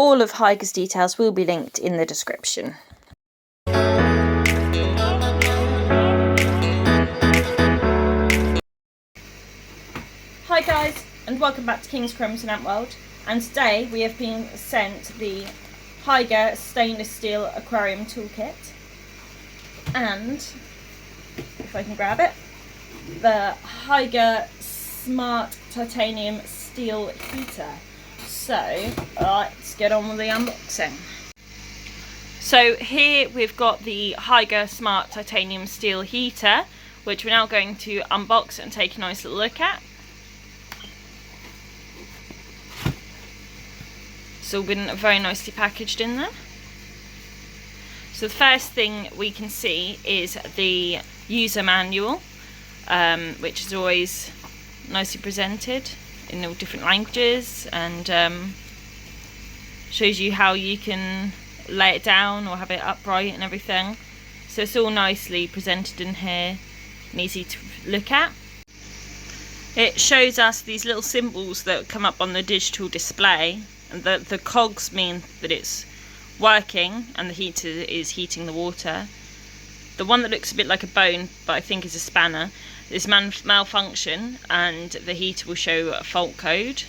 all of Hygger's details will be linked in the description. Hi guys, and welcome back to King's Aquariums and Ant World. And today we have been sent the Hygger stainless steel aquarium toolkit, and if I can grab it, the Hygger smart titanium steel heater. So let's get on with the unboxing. So here we've got the Hygger smart titanium steel heater, which we're now going to unbox and take a nice little look at. It's all been very nicely packaged in there. So the first thing we can see is the user manual, which is always nicely presented in all different languages, and shows you how you can lay it down or have it upright and everything. So it's all nicely presented in here and easy to look at. It shows us these little symbols that come up on the digital display, and the cogs mean that it's working and the heater is heating the water. The one that looks a bit like a bone, but I think is a spanner, is malfunction, and the heater will show a fault code.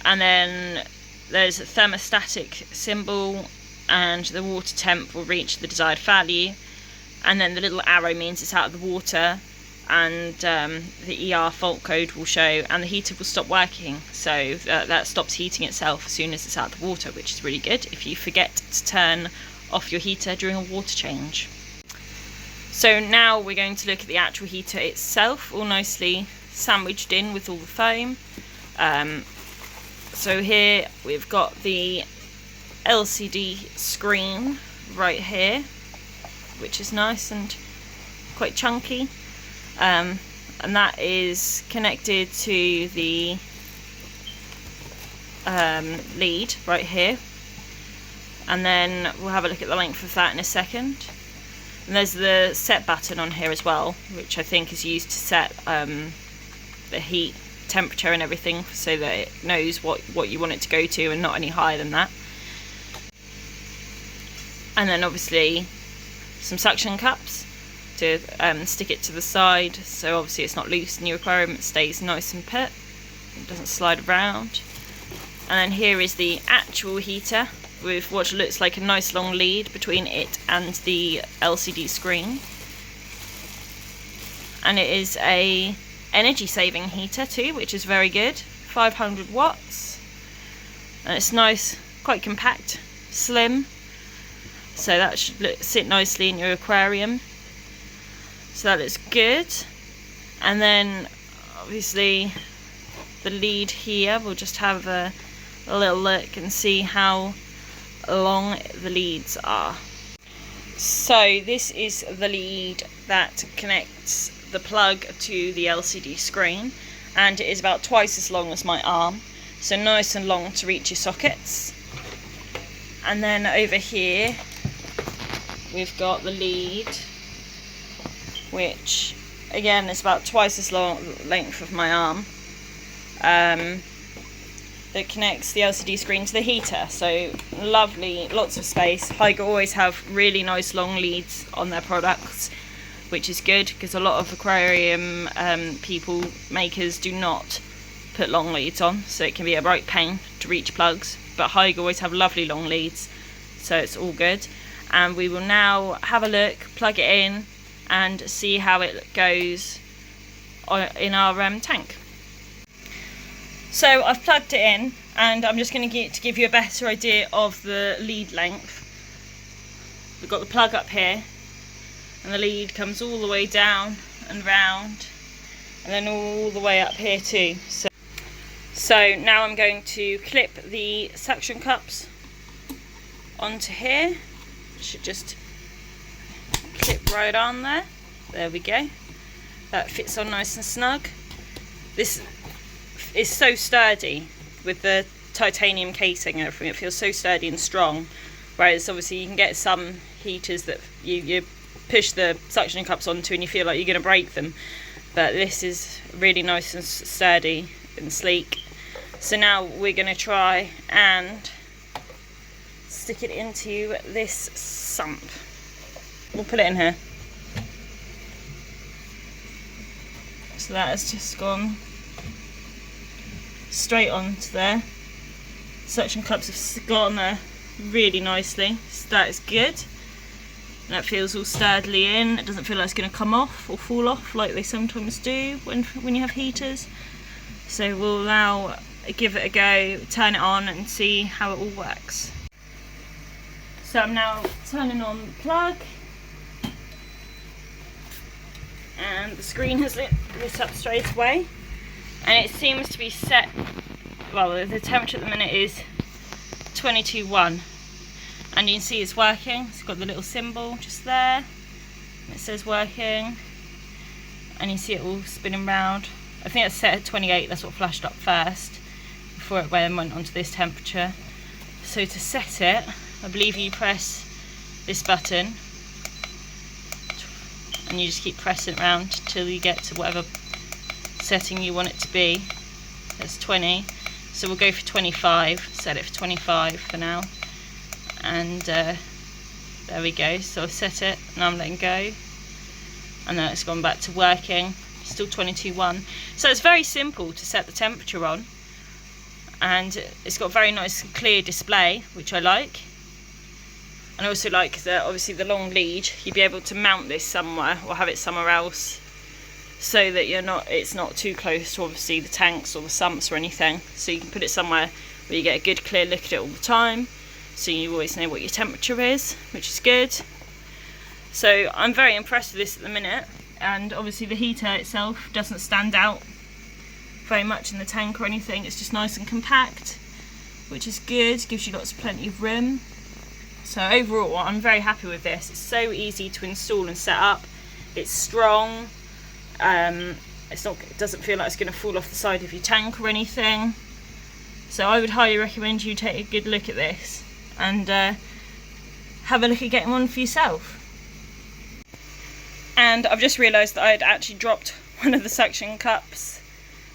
And then there's a thermostatic symbol, and the water temp will reach the desired value. And then the little arrow means it's out of the water, and the ER fault code will show, and the heater will stop working. So that stops heating itself as soon as it's out of the water, which is really good if you forget to turn off your heater during a water change. So now we're going to look at the actual heater itself, all nicely sandwiched in with all the foam. So here we've got the LCD screen right here, which is nice and quite chunky. And that is connected to the lead right here, and then we'll have a look at the length of that in a second. And there's the set button on here as well, which I think is used to set the heat temperature and everything, so that it knows what you want it to go to and not any higher than that. And then obviously some suction cups to stick it to the side, so obviously it's not loose in your aquarium, it stays nice and put, it doesn't slide around. And then here is the actual heater with what looks like a nice long lead between it and the LCD screen. And it is a energy saving heater too, which is very good, 500 watts, and it's nice, quite compact, slim, so that should sit nicely in your aquarium. So that looks good. And then obviously the lead here, we'll just have a little look and see how long the leads are. So this is the lead that connects the plug to the LCD screen, and it is about twice as long as my arm, so nice and long to reach your sockets. And then over here we've got the lead, which again is about twice as long length of my arm, that connects the LCD screen to the heater. So lovely, lots of space. Hygger always have really nice long leads on their products, which is good because a lot of aquarium makers do not put long leads on, so it can be a right pain to reach plugs, but Hygger always have lovely long leads, so it's all good. And we will now have a look, plug it in, and see how it goes in our tank. So I've plugged it in, and I'm just going to give you a better idea of the lead length. We've got the plug up here, and the lead comes all the way down and round, and then all the way up here too. So now I'm going to clip the suction cups onto here. Should just clip right on there. There we go. That fits on nice and snug. This is so sturdy with the titanium casing and everything. It feels so sturdy and strong, whereas obviously you can get some heaters that you push the suction cups onto and you feel like you're going to break them, but this is really nice and sturdy and sleek. So now we're going to try and stick it into this sump. We'll put it in here. So that has just gone straight onto there. Suction cups have got on there really nicely, so that is good. And that feels all sturdily in. It doesn't feel like it's going to come off or fall off like they sometimes do when you have heaters. So we'll now give it a go, turn it on and see how it all works. So I'm now turning on the plug, and the screen has lit up straight away, and it seems to be set, well, the temperature at the minute is 22.1, and you can see it's working. It's got the little symbol just there, it says working, and you see it all spinning round. I think it's set at 28, that's what flashed up first before it went onto this temperature. So to set it, I believe you press this button and you just keep pressing it around till you get to whatever setting you want it to be. That's 20, so we'll go for 25, set it for 25 for now, and there we go. So I've set it, now I'm letting go, and then it's gone back to working, still 22.1. So it's very simple to set the temperature on, and it's got a very nice clear display, which I like. And I also like that obviously the long lead, you'd be able to mount this somewhere or have it somewhere else, so that it's not too close to obviously the tanks or the sumps or anything. So you can put it somewhere where you get a good clear look at it all the time, so you always know what your temperature is, which is good. So I'm very impressed with this at the minute, and obviously the heater itself doesn't stand out very much in the tank or anything. It's just nice and compact, which is good, gives you plenty of room. So overall I'm very happy with this. It's so easy to install and set up. It's strong. It doesn't feel like it's going to fall off the side of your tank or anything. So I would highly recommend you take a good look at this and have a look at getting one for yourself. And I've just realised that I had actually dropped one of the suction cups.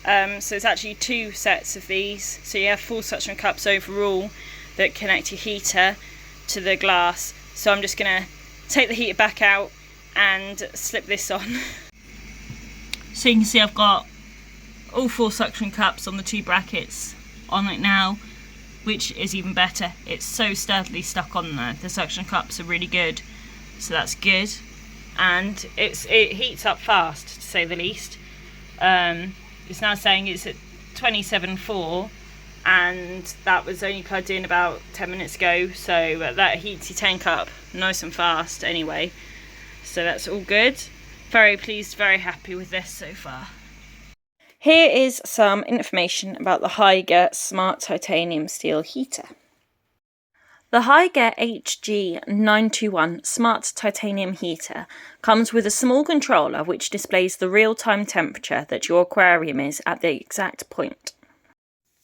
So it's actually 2 sets of these. So you have 4 suction cups overall that connect your heater to the glass. So I'm just going to take the heater back out and slip this on. So you can see I've got all 4 suction cups on the 2 brackets on it now, which is even better. It's so sturdily stuck on there. The suction cups are really good, so that's good. And it heats up fast, to say the least. It's now saying it's at 27.4, and that was only plugged in about 10 minutes ago, so that heats your tank up nice and fast anyway. So that's all good. Very pleased, very happy with this so far. Here is some information about the Hygger Smart Titanium Steel Heater. The Hygger HG921 Smart Titanium Heater comes with a small controller which displays the real-time temperature that your aquarium is at the exact point.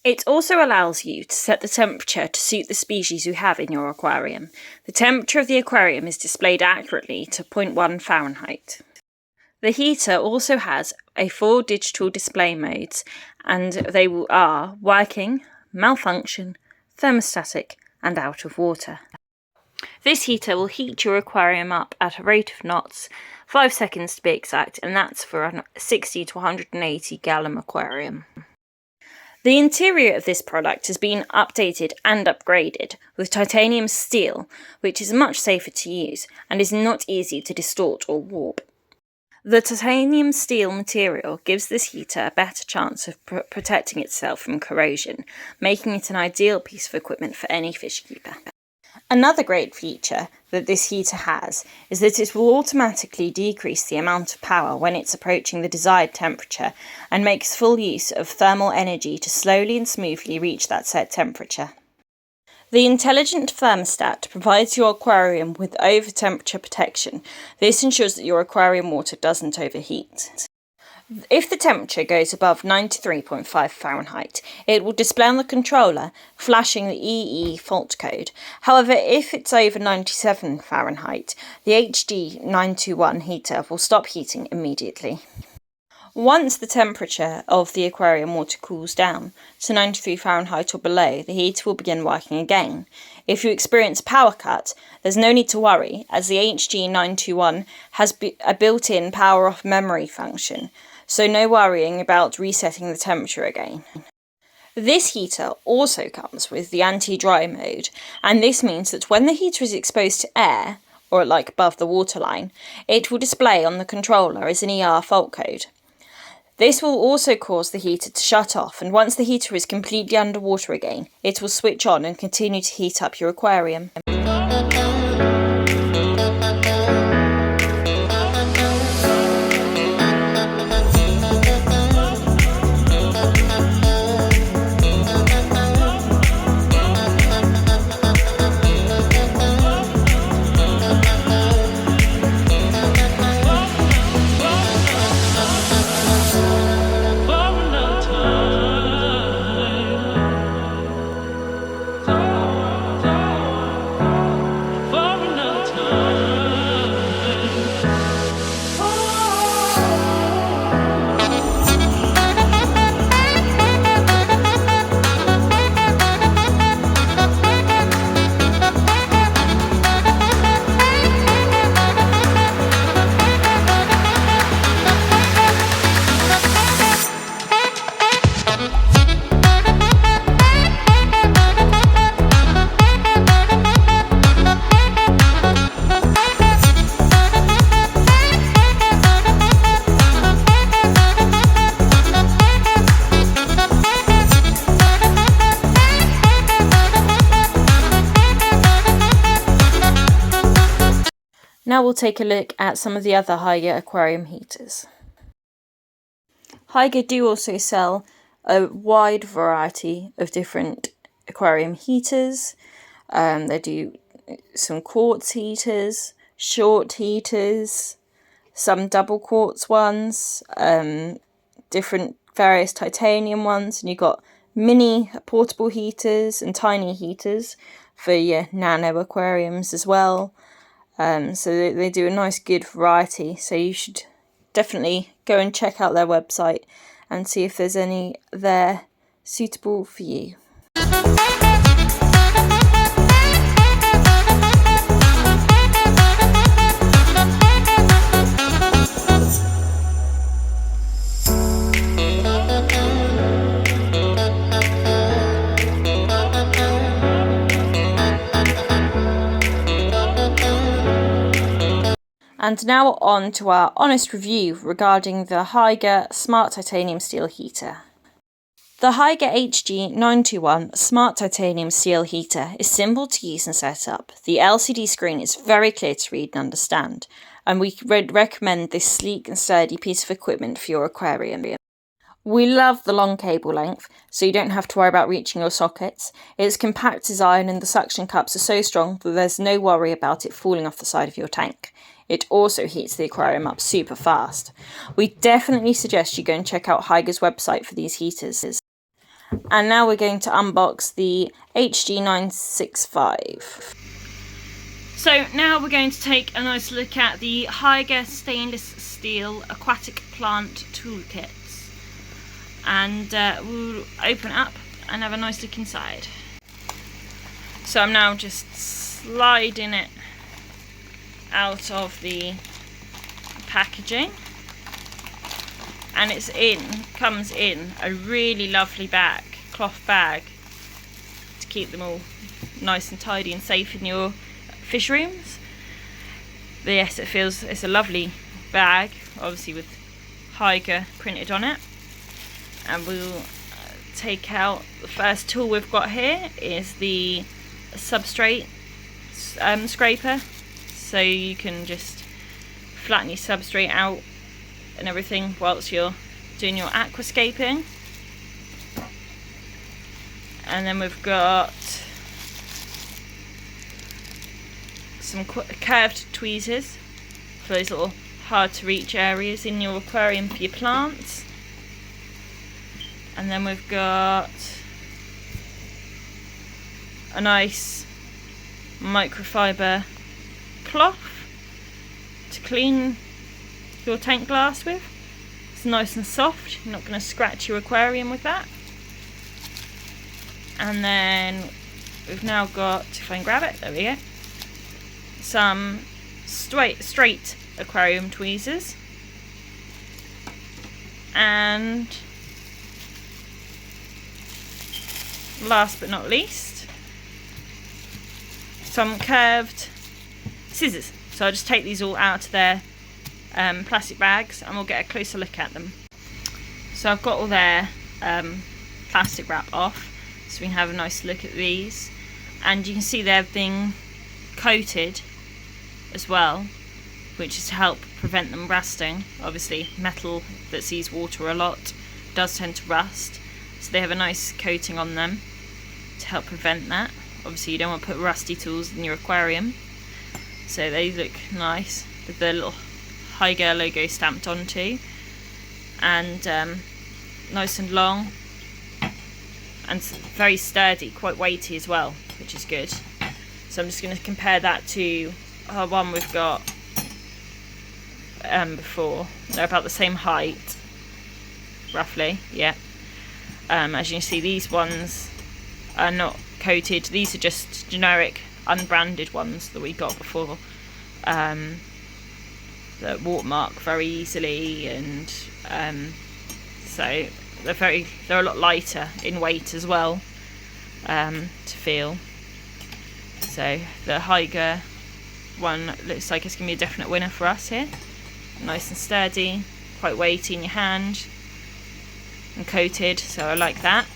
It also allows you to set the temperature to suit the species you have in your aquarium. The temperature of the aquarium is displayed accurately to 0.1 Fahrenheit. The heater also has 4 digital display modes, and they are working, malfunction, thermostatic, and out of water. This heater will heat your aquarium up at a rate of knots, 5 seconds to be exact, and that's for a 60 to 180 gallon aquarium. The interior of this product has been updated and upgraded with titanium steel, which is much safer to use and is not easy to distort or warp. The titanium steel material gives this heater a better chance of protecting itself from corrosion, making it an ideal piece of equipment for any fish keeper. Another great feature that this heater has is that it will automatically decrease the amount of power when it's approaching the desired temperature and makes full use of thermal energy to slowly and smoothly reach that set temperature. The intelligent thermostat provides your aquarium with over-temperature protection. This ensures that your aquarium water doesn't overheat. If the temperature goes above 93.5 Fahrenheit, it will display on the controller, flashing the EE fault code. However, if it's over 97 Fahrenheit, the HG921 heater will stop heating immediately. Once the temperature of the aquarium water cools down to 93 Fahrenheit or below, the heater will begin working again. If you experience a power cut, there's no need to worry, as the HG921 has a built-in power off memory function, so no worrying about resetting the temperature again. This heater also comes with the anti-dry mode, and this means that when the heater is exposed to air, or like above the waterline, it will display on the controller as an ER fault code. This will also cause the heater to shut off, and once the heater is completely underwater again, it will switch on and continue to heat up your aquarium. Now we'll take a look at some of the other Hygger aquarium heaters. Hygger do also sell a wide variety of different aquarium heaters. They do some quartz heaters, short heaters, some double quartz ones, different various titanium ones, and you've got mini portable heaters and tiny heaters for your nano aquariums as well. So they do a nice good variety, so you should definitely go and check out their website and see if there's any there suitable for you. And now on to our honest review regarding the Hygger Smart Titanium Steel Heater. The Hygger HG921 Smart Titanium Steel Heater is simple to use and set up. The LCD screen is very clear to read and understand, and we recommend this sleek and sturdy piece of equipment for your aquarium. We love the long cable length, so you don't have to worry about reaching your sockets. Its compact design and the suction cups are so strong that there's no worry about it falling off the side of your tank. It also heats the aquarium up super fast. We definitely suggest you go and check out Hygger's website for these heaters. And now we're going to unbox the HG965. So now we're going to take a nice look at the Hygger Stainless Steel Aquatic Plant Toolkits. And we'll open it up and have a nice look inside. So I'm now just sliding it out of the packaging, and comes in a really lovely bag, cloth bag, to keep them all nice and tidy and safe in your fish rooms. But yes, it's a lovely bag, obviously with Hygger printed on it. And we'll take out the first tool we've got here is the substrate scraper. So you can just flatten your substrate out and everything whilst you're doing your aquascaping. And then we've got some curved tweezers for those little hard to reach areas in your aquarium for your plants. And then we've got a nice microfiber cloth to clean your tank glass with. It's nice and soft, you're not going to scratch your aquarium with that. And then we've now got, if I can grab it, there we go, some straight aquarium tweezers. And last but not least, some curved scissors. So I'll just take these all out of their plastic bags and we'll get a closer look at them. So I've got all their plastic wrap off, so we can have a nice look at these. And you can see they're being coated as well, which is to help prevent them rusting. Obviously metal that sees water a lot does tend to rust, so they have a nice coating on them to help prevent that. Obviously you don't want to put rusty tools in your aquarium, so they look nice with the little Hygger logo stamped onto, and nice and long and very sturdy, quite weighty as well, which is good. So I'm just going to compare that to our one we've got before. They're about the same height roughly, yeah. As you can see, these ones are not coated, these are just generic unbranded ones that we got before, that watermark very easily, and so they're a lot lighter in weight as well, to feel. So the Hygger one looks like it's going to be a definite winner for us here. Nice and sturdy, quite weighty in your hand, and coated, so I like that.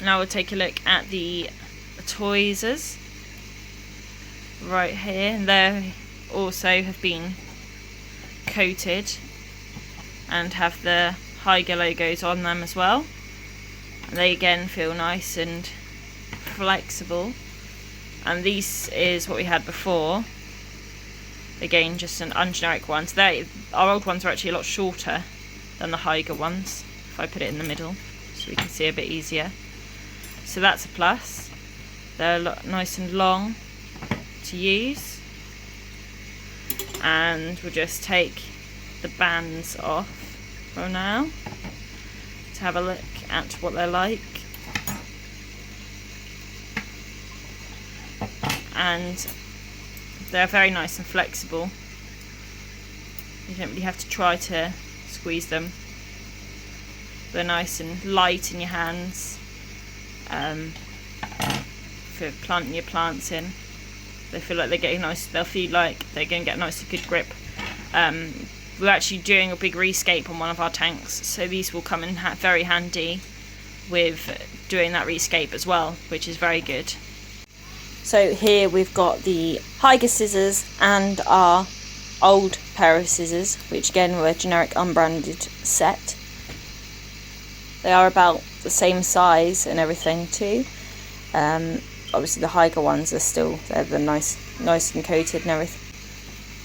Now we'll take a look at the tweezers right here, and they also have been coated and have the Hygger logos on them as well. And they again feel nice and flexible. And this is what we had before. Again, just an ungeneric one. So our old ones are actually a lot shorter than the Hygger ones, if I put it in the middle so we can see a bit easier. So that's a plus. They're a lot nice and long to use. And we'll just take the bands off for now to have a look at what they're like. And they're very nice and flexible. You don't really have to try to squeeze them. They're nice and light in your hands, for planting your plants in. They feel like they're getting nice. They'll feel like they're going to get a nice good grip. We're actually doing a big rescape on one of our tanks, so these will come in very handy with doing that rescape as well, which is very good. So here we've got the Hygger scissors and our old pair of scissors, which again were a generic unbranded set. They are about the same size and everything too. Obviously the Hygger ones are they're nice and coated and everything.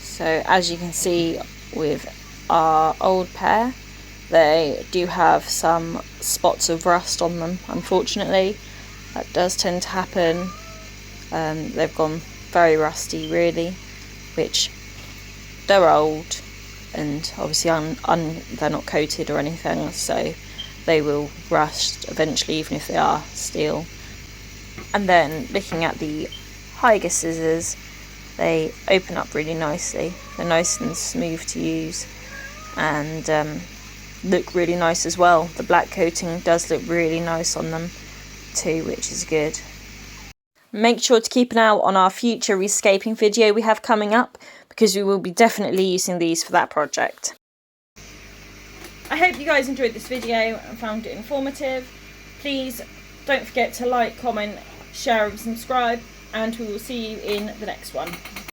So as you can see with our old pair, they do have some spots of rust on them, unfortunately. That does tend to happen. They've gone very rusty really, which they're old, and obviously they're not coated or anything, so they will rust eventually even if they are steel. And then looking at the Hygger scissors, they open up really nicely. They're nice and smooth to use, and look really nice as well. The black coating does look really nice on them too, which is good. Make sure to keep an eye out on our future rescaping video we have coming up, because we will be definitely using these for that project. I hope you guys enjoyed this video and found it informative. Please don't forget to like, comment, share and subscribe, and we will see you in the next one.